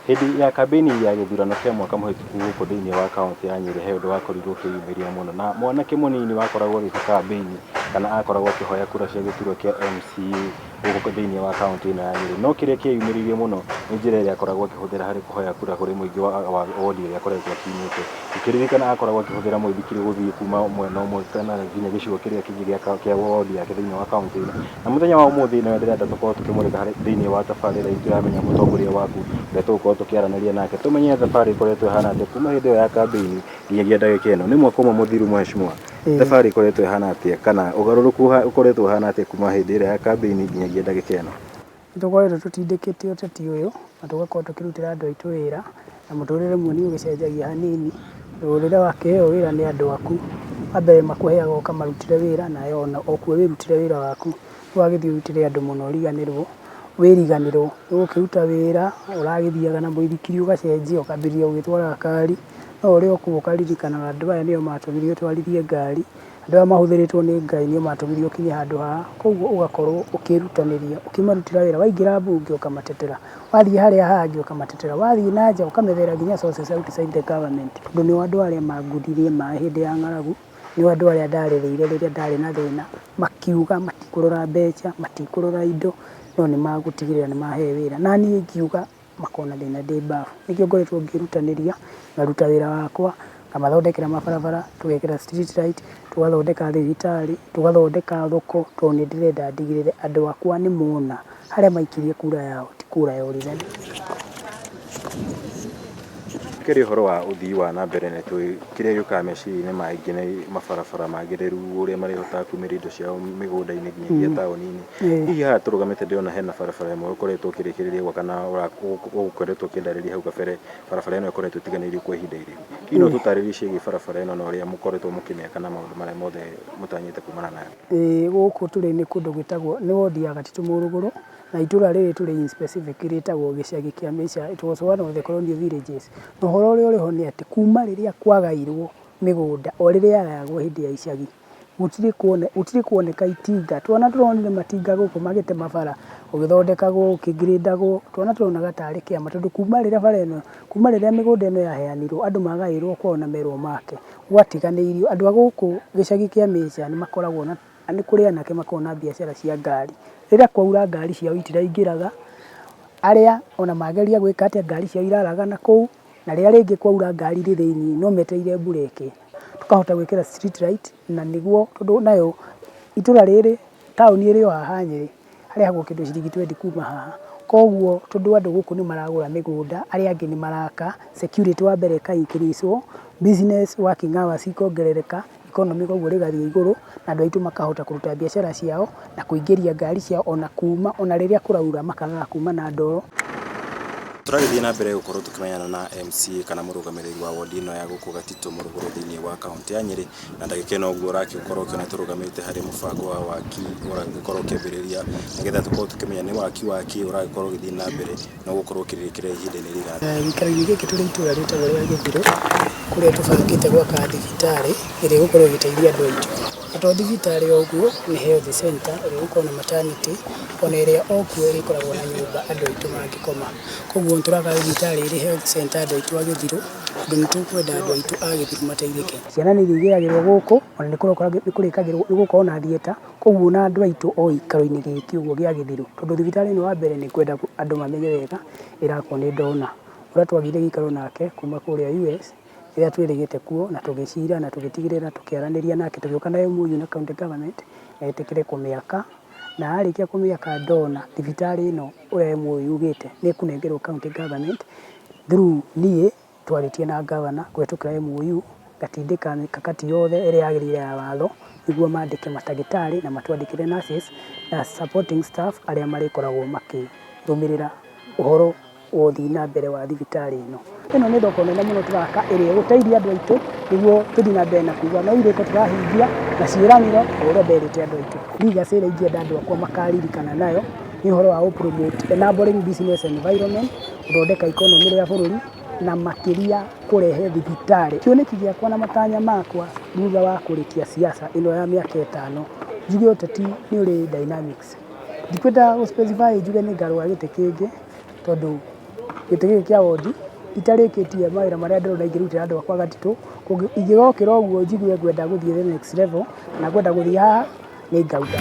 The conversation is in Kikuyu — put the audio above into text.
Hindi ya kambi-ini ya githurano kia mwaka muhituku guku thiini wa kaunti ya Nyeri he undu wakorirwo ukiyumiria muno na mwanake munini wakoragwo agika kambi-ini kana akoragwo akihoya kura cia giturwa kia MCA guku thiini wa kaunti ino ya Nyeri no kiria kiyumiririe muno ni njira iria akoragwo akihuthira hari kuhoya kura kuri muingi wa wandi iria akoretwo akinyite ikiririkana akoragwo akihuthira muithikiri guthii kuma mwena umwe kana nginya gicigo kiria kingi kia wandi yake thiini wa kaunti ino na muthenya wa umuthi no ndirenda tukorwo tukimurika hari thiini wa tabarira ituramenya mutongoria waku betuko tukiaranaria nake tumenye thabari ikoretwo ihana atia kuma hindi ya kambi-ini nginyagia ndagika ino ni mwaka umwe muthiru mheshimiwa thabari ikoretwo ihana atia kana ugaruruku ukoretwo ihana atia kuma hindi ira ya kambi-ini nginyagia ndagika ino tukoretwo tutindikite uteti uyu na tugakorwo tukirutira andu aitu wira na muturire mwini ugicenjagia hanini rurire wakiheo wira ni andu aku ambere makuheaga ukamarutire wira na yona okuo wirutire wira waku wagithii urutire andu muno uriganirwo wiriganirwo ukiruta wira uragithiaga na muithikiri ugacenjia ukambiria ugitwara ngari no uri okuka ririkanaga andu aya nio matumirie utwarithie ngari andu aya mahuthiritwo ni Ngai nio matumirie ukinye handu ha koguo ugakorwo ukirutaniria ukimarutira wira waingira mbunge ukamatetera wathii haria hangi ukamatetera wathii nanja ukamethera nginya sources outside the government ndu ni andu aria maguririe ma hindi ya ng'aragu ni andu aria ndaririire riria ndari na thina makiuga matikurora mbeca matikurora indo no ni magutigirira ni mahe wira na ni ngiuga makona thina ndi mbafu nikio ngoretwo ngirutaniria ngaruta wira wakwa ngamathondekera mabarabara tugekera street light tugathondeka thibitari tugathondeka thoko to ni ndirenda ndigirire andu akwa ni mona haria maikirie kura yao ti kura ya urizani kiri horo wa uthii wa na mbere ne tu kiria yuka meciria-ini maingi ni mabarabara magiriru uria marihota kumira indo ciao migunda-ini nginyagia taoni-ini hihi haha turugamite ndiona hena barabara imwe ukoretwo ukirikiriria gwa kana ukoretwo ukindariria hau kabere barabara ino ikoretwo itiganiirio kwa ihinda iriku kino tutaririe ciĩgiĩ barabara ino na uria mukoretwo mukimĩaka na maundu maria mothe mutanyite kumana nayo guku turi ni kundu gwitagwo ni wodi ya Gatitu Muruguru na itura riri turi in specific ritagwo giciage kia Mecha it was one of the colonial villages no horo uri ho ni ati kuma riria kwagairwo migunda o riria yagagwo hindi ya icagi gutiri kuoneka itinga twana turonire matinga guku magite mabara ugithondekagwo ukigridagwo twana turonaga tari kiama tondu kuma riria bara ino kuma riria migunda ino yaheanirwo andu magairwo kwona merwo make gwatiganiirio andu aguku gicagi kia Mecha ni makoragwo na ani kuri anake makona biashara cia ngari riria kwaura ngari ciao itiraingiraga aria ona mageria gwika atia ngari ciao iraraga na kou na riria ringi kwaura ngari ri thiini no meteire bureke tukahota gwikira street light na niguo tondu nayo itura riri tauni iri haha Nyeri haria hagwo kindu ciringi 20 kuma haha koguo tondu andu guku ni maragura migunda aria angi ni maraka security wa mbere kaikiriswo business working hours ikongerereka economy koguo rigathie iguru na andu aitu makahota kuruta biashara ciao na kuingiria ngari ciao ona kuma ona riria kuraura makaga kuma na ndoro turagithie na mbere gukorwo tukimenyana na MCA kana murugamiriri wa wodi ino ya guku Gatitu Muruguru thiini wa kaunti ya Nyeri na ndagika ino guo rakiukorwo kiona turugamite hari mubango wa waki uragikorwo kiambiriria nigetha tukorwo tukimenya ni waki uragikorwo githii na mbere no gukorwo kiririkire ihinda-ini rigana gikari giki turi itura ritagwo ria Githiru kuria tubangite gwaka thibitari iria gukorwo giteithia andu aitu ato thibitari oguo ni health center iria gukorwo na maternity ona iria okuo ikoragwo na nyumba andu aitu mangikoma koguo turaka thibitari iri health center andu aitu a Githiru andu nitukwenda andu aitu a Githiru mateithike ciana ni irigiragirwo guku ona nikurikagirwo gukorwo na thieta koguo na andu aitu o ikaro-ini giki uguo gia Githiru tondu thibitari ino wa mbere ni kwenda andu mamenye wega irakwo ni ndona uria twagire gikaro nake kuma kuria US ria twirigite kuo na tugicira na tugitigirira tukiaraniria nake tugiuka na MOU na county government etikire kumiaka na arikia kumiaka ndona thibitari ino uria MOU ugite ni kunengerwo county government through nie twaritie na governor kwetukira MOU gatindika mikakati yothe iria yagirire ya watho niguo mandike matagitari na matwandikire nurses na supporting staff aria marikoragwo makirumirira uhoro uthii na mbere wa thibitari ino ni thoko nene muno turaka iria guteithia andu aitu niguo tuthii na mbere na kuga no iriko turahingia na ciiraniro uria berite andu aitu liga sira ingienda andu akwa makaririkana nayo ni uhoro wa promote enabling business environment uthondeka economy ya bururi na makiria kurehe thibitari kioneki giakwa na matanya makwa thutha wa kurikia siasa ino ya miaka 5 njuge uteti ni uri dynamics ndikwenda specify njuge ni ngarwa gite kingi tondu gĩtĩ gĩkĩ kĩa wondi itarĩkĩtie mawĩra marĩa ndĩrona ingĩrutĩra andũ akwa Gatitu. Ingĩgokĩra ũguo njigue ngwenda gũthiĩ the next level na ngwenda gũthiĩ haha nĩ ngauga.